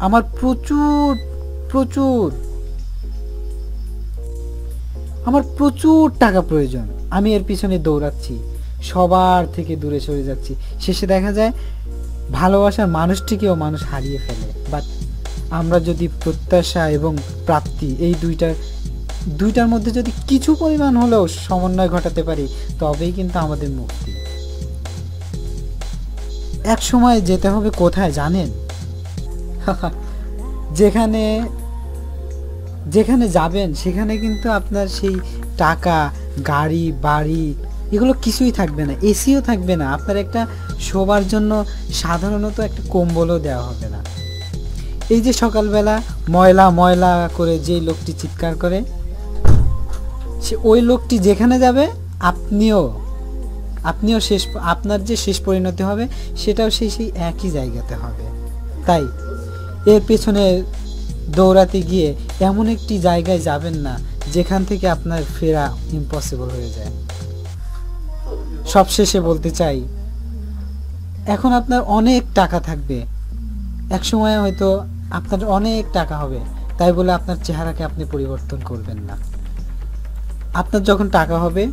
আমার প্রচুর প্রচুর আমার প্রচুর টাকা প্রয়োজন, আমি এর পিছনে দৌড়াচ্ছি, সবার থেকে দূরে সরে যাচ্ছি, শেষে দেখা যায় ভালোবাসার মানুষটিকেও মানুষ হারিয়ে ফেলে। বাট আমরা যদি প্রত্যাশা এবং প্রাপ্তি এই দুইটার মধ্যে যদি কিছু পরিমাণ হলেও সমন্বয় ঘটাতে পারি, তবেই কিন্তু আমাদের মুক্তি। এক সময় যেতে হবে কোথায় জানেন? যেখানে যেখানে যাবেন সেখানে কিন্তু আপনার সেই টাকা, গাড়ি, বাড়ি এগুলো কিছুই থাকবে না, এসিও থাকবে না, আপনার একটা শোবার জন্য সাধারণত একটা কম্বলও দেওয়া হবে না। এই যে সকালবেলা ময়লা ময়লা করে যে লোকটি চিৎকার করে, সে ওই লোকটি যেখানে যাবে আপনিও শেষ, আপনার যে শেষ পরিণতি হবে সেটাও সেই একই জায়গাতে হবে। তাই এর পেছনে দৌড়াতে গিয়ে এমন একটি জায়গায় যাবেন না যেখান থেকে আপনার ফেরা ইম্পসিবল হয়ে যায়। সবশেষে বলতে চাই, এখন আপনার অনেক টাকা থাকবে, এক সময় হয়তো আপনার অনেক টাকা হবে, তাই বলে আপনার চেহারাকে আপনি পরিবর্তন করবেন না। আপনার যখন টাকা হবে,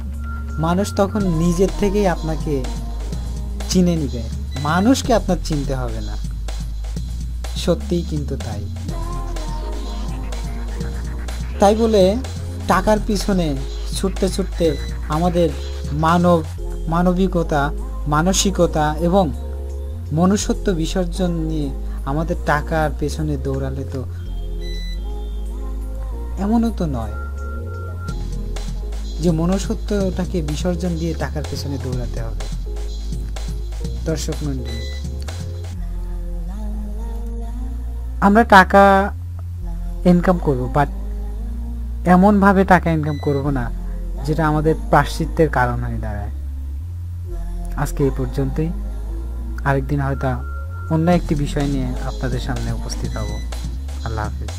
মানুষ তখন নিজের থেকেই আপনাকে চিনে নিবে, মানুষকে আপনার চিনতে হবে না। সত্যিই কিন্তু তাই বলে টাকার পিছনে ছুটতে ছুটতে আমাদের মানবিকতা, মানসিকতা এবং মনুষ্যত্ব বিসর্জন নিয়ে আমাদের টাকার পেছনে দৌড়ালে তো এমনও তো নয় যে মনুষ্যত্বটাকে বিসর্জন দিয়ে টাকার পেছনে দৌড়াতে হবে। দর্শক মণ্ডলী, আমরা টাকা ইনকাম করব, বাট এমনভাবে টাকা ইনকাম করব না যেটা আমাদের প্রায়শ্চিত্তের কারণ হয়ে দাঁড়ায়। আজকে এই পর্যন্তই, আরেকদিন হয়তো অন্য একটি বিষয় নিয়ে আপনাদের সামনে উপস্থিত হব। আল্লাহ হাফেজ।